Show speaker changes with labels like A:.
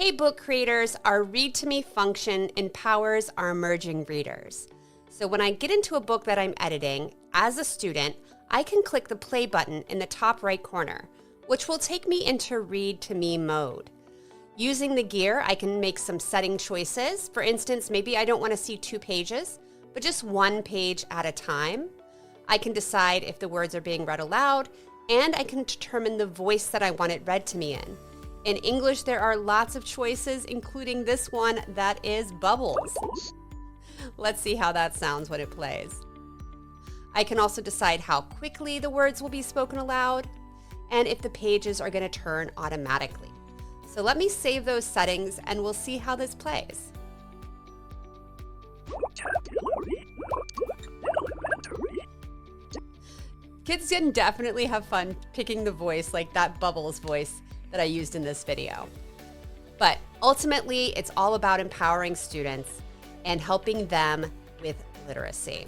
A: Hey book creators, our Read to Me function empowers our emerging readers. So when I get into a book that I'm editing, as a student, I can click the play button in the top right corner, which will take me into Read to Me mode. Using the gear, I can make some setting choices. For instance, maybe I don't want to see 2 pages, but just 1 page at a time. I can decide if the words are being read aloud, and I can determine the voice that I want it read to me in. In English, there are lots of choices, including this one that is Bubbles. Let's see how that sounds when it plays. I can also decide how quickly the words will be spoken aloud and if the pages are going to turn automatically. So let me save those settings and we'll see how this plays. Kids can definitely have fun picking the voice like that Bubbles voice that I used in this video. But ultimately, it's all about empowering students and helping them with literacy.